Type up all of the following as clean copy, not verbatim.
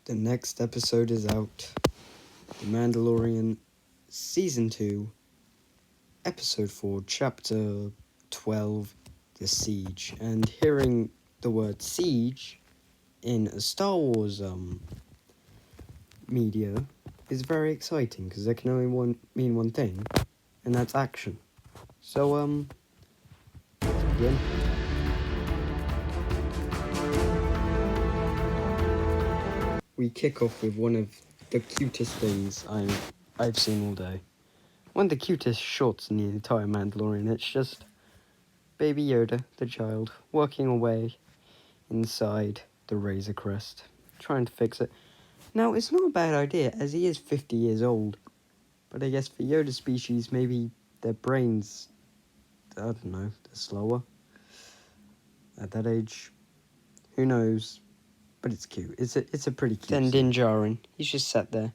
The next episode is out. The Mandalorian Season 2, Episode 4, Chapter 12, The Siege. And hearing the word siege in a Star Wars media is very exciting, because that can only mean one thing, and that's action. So, let's begin. We kick off with one of the cutest things I've seen all day. One of the cutest shots in the entire Mandalorian. It's just Baby Yoda, the child, working away inside the Razor Crest, trying to fix it. Now, it's not a bad idea, as he is 50 years old. But I guess for Yoda species, maybe their brains, I don't know, they're slower. At that age, who knows? But it's cute. It's a pretty cute scene. Then Din Djarin, he's just sat there,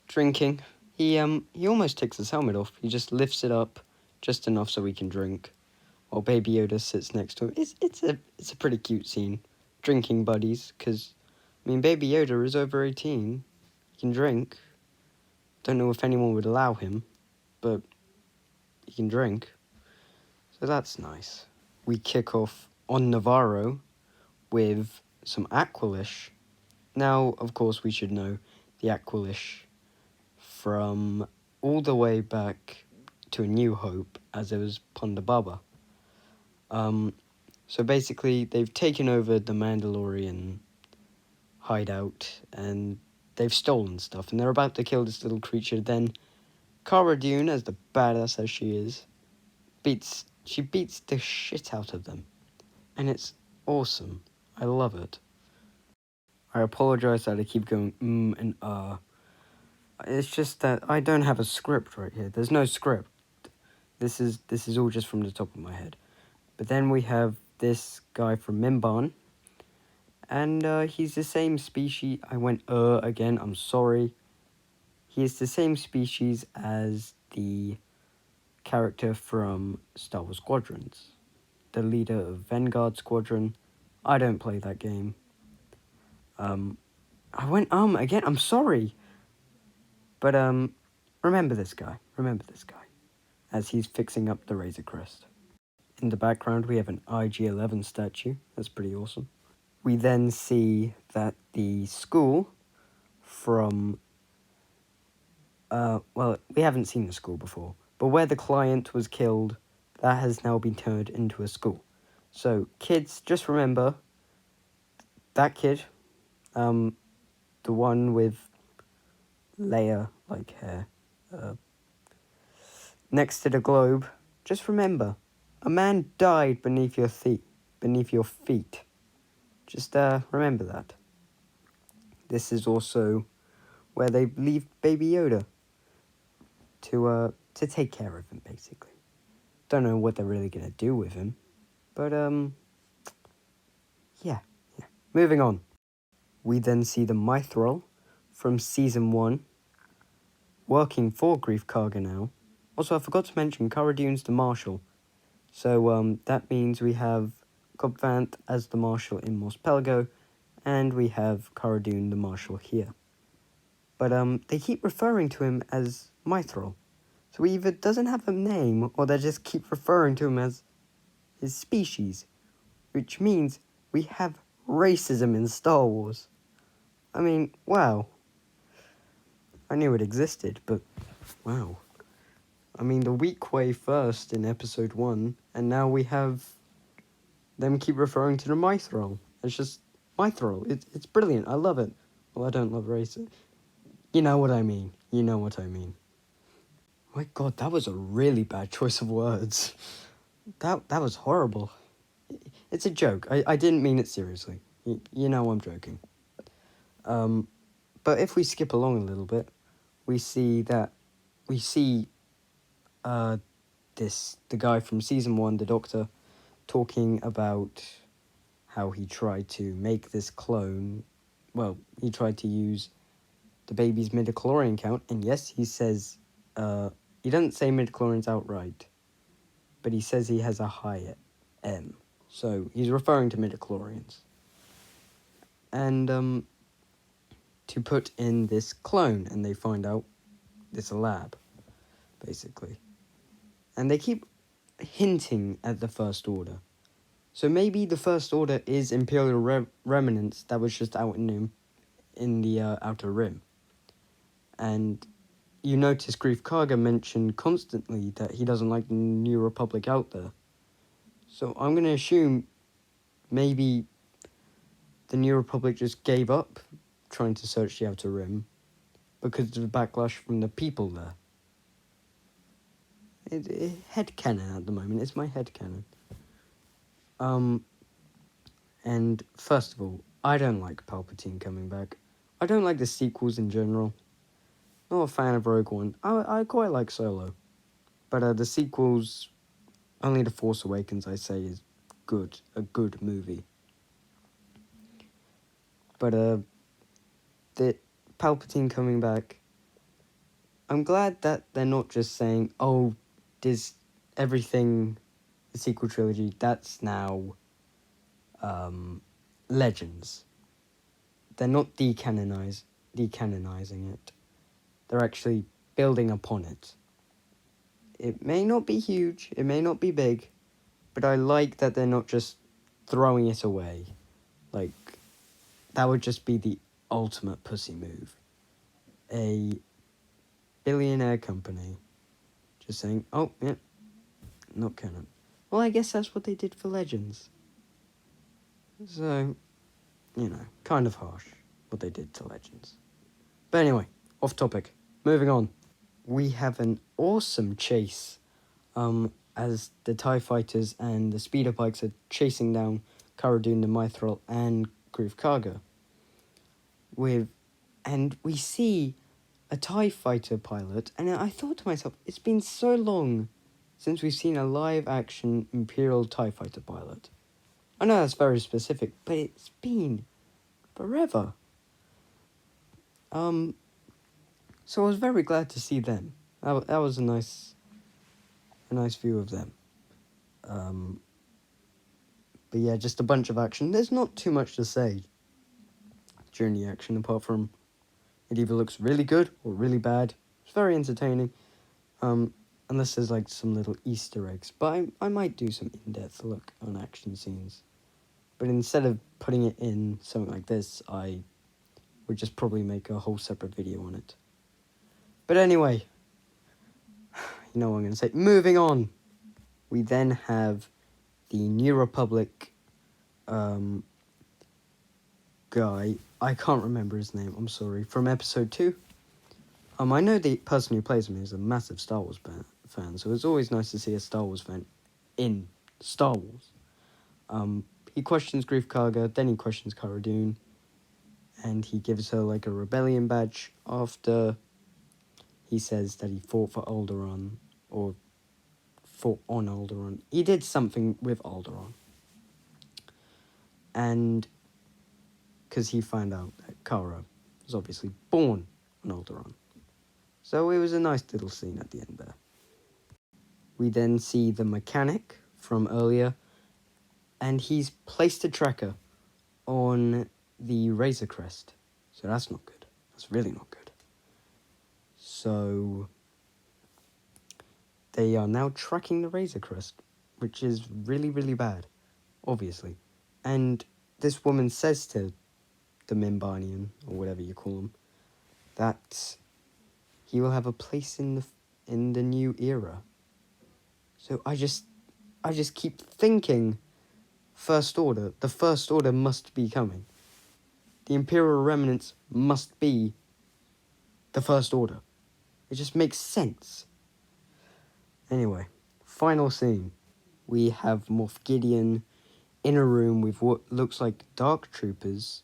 drinking. He almost takes his helmet off. He just lifts it up just enough so he can drink, while Baby Yoda sits next to him. It's a pretty cute scene. Drinking buddies, because, I mean, Baby Yoda is over 18. He can drink. Don't know if anyone would allow him, but he can drink. So that's nice. We kick off on Navarro with some Aqualish. Now, of course, we should know the Aqualish from all the way back to A New Hope, as it was Ponda Baba. So basically, they've taken over the Mandalorian hideout, and they've stolen stuff, and they're about to kill this little creature. Then Cara Dune, as the badass as she is, beats the shit out of them. And it's awesome. I love it. I apologize that I keep going and It's just that I don't have a script right here. There's no script. This is all just from the top of my head. But then we have this guy from Mimban, and he's the same species. I went again, I'm sorry. He is the same species as the character from Star Wars Squadrons, the leader of Vanguard Squadron. I don't play that game. I went again, I'm sorry. But remember this guy, as he's fixing up the Razor Crest. In the background, we have an IG-11 statue. That's pretty awesome. We then see that the school from... well, we haven't seen the school before, but where the client was killed, that has now been turned into a school. So, kids, just remember that kid, the one with Leia-like hair, next to the globe, just remember, a man died beneath your feet. Just remember that. This is also where they leave Baby Yoda to take care of him, basically. Don't know what they're really gonna do with him, but yeah. Moving on. We then see the Mithril from Season 1 working for Greef Karga now. Also, I forgot to mention, Cara Dune's the Marshal. So that means we have Cobb Vanth as the Marshal in Mos Pelgo, and we have Cara Dune the Marshal here. But they keep referring to him as Mithril. So he either doesn't have a name, or they just keep referring to him as his species. Which means we have racism in Star Wars. I mean, wow. I knew it existed, but wow. I mean, the weak way first in Episode 1, and now we have them keep referring to the Mithril. It's just Mithril. It's brilliant. I love it. Well, I don't love racism. You know what I mean. My God, that was a really bad choice of words. That was horrible. It's a joke. I didn't mean it seriously. You know I'm joking. But if we skip along a little bit, we see the guy from Season 1, the Doctor, talking about how he tried to make this clone. Well, he tried to use the baby's midichlorian count, and yes, he says, he doesn't say midichlorians outright, but he says he has a high M, so he's referring to midichlorians. And, to put in this clone, and they find out it's a lab, basically. And they keep hinting at the First Order. So maybe the First Order is Imperial remnants that was just out in the Outer Rim. And you notice Grief Karga mentioned constantly that he doesn't like the New Republic out there. So I'm going to assume maybe the New Republic just gave up trying to search the Outer Rim because of the backlash from the people there. Headcanon at the moment. It's my headcanon. And first of all, I don't like Palpatine coming back. I don't like the sequels in general. Not a fan of Rogue One. I quite like Solo. But the sequels, only The Force Awakens, I say, is good. A good movie. But the Palpatine coming back, I'm glad that they're not just saying, oh, this everything, the sequel trilogy, that's now Legends. They're not decanonizing it. They're actually building upon it. It may not be huge, it may not be big, but I like that they're not just throwing it away. Like, that would just be the ultimate pussy move. A billionaire company just saying, oh, yeah, not canon. Well, I guess that's what they did for Legends. So, kind of harsh what they did to Legends. But anyway, off topic. Moving on. We have an awesome chase as the TIE fighters and the speeder bikes are chasing down Cara Dune, the Mythrol, and Grief Karga. And we see a TIE fighter pilot, and I thought to myself, it's been so long since we've seen a live-action Imperial TIE fighter pilot. I know that's very specific, but it's been forever. So I was very glad to see them. That was a nice view of them. But yeah, just a bunch of action. There's not too much to say during the action, apart from it either looks really good or really bad. It's very entertaining. Unless there's like some little Easter eggs. But I might do some in-depth look on action scenes. But instead of putting it in something like this, I would just probably make a whole separate video on it. But anyway, you know what I'm going to say. Moving on. We then have the New Republic guy. I can't remember his name, I'm sorry. From episode 2. I know the person who plays him is a massive Star Wars fan, so it's always nice to see a Star Wars fan in Star Wars. He questions Grief Karga, then he questions Cara Dune, and he gives her like a rebellion badge after he says that he fought for Alderaan, or fought on Alderaan. He did something with Alderaan. And because he found out that Cara was obviously born on Alderaan. So it was a nice little scene at the end there. We then see the mechanic from earlier, and he's placed a tracker on the Razor Crest. So that's not good. That's really not good. So they are now tracking the Razor Crest, which is really, really bad, obviously. And this woman says to the Mimbanian, or whatever you call him, that he will have a place in the new era. So I just keep thinking, First Order. The First Order must be coming. The Imperial remnants must be the First Order. It just makes sense. Anyway, final scene. We have Moff Gideon in a room with what looks like Dark Troopers.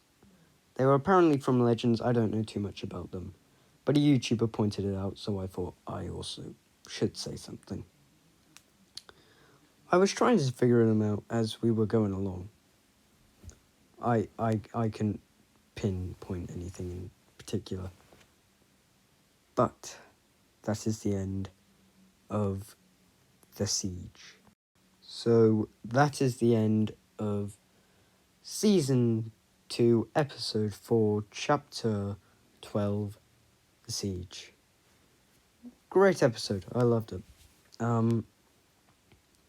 They were apparently from Legends. I don't know too much about them. But a YouTuber pointed it out, so I thought I also should say something. I was trying to figure them out as we were going along. I can pinpoint anything in particular. But that is the end of the siege. So that is the end of Season 2, Episode 4, Chapter 12, The Siege. Great episode. I loved it.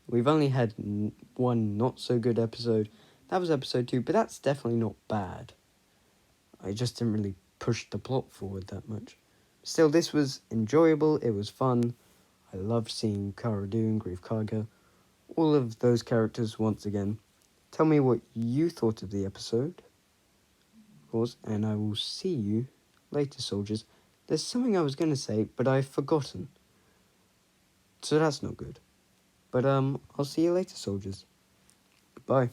We've only had one not so good episode. That was episode 2, but that's definitely not bad. I just didn't really push the plot forward that much. Still, this was enjoyable. It was fun. I loved seeing Cara Dune, Grief Karga, all of those characters once again. Tell me what you thought of the episode, of course, and I will see you later, soldiers. There's something I was going to say, but I've forgotten. So that's not good. But I'll see you later, soldiers. Goodbye.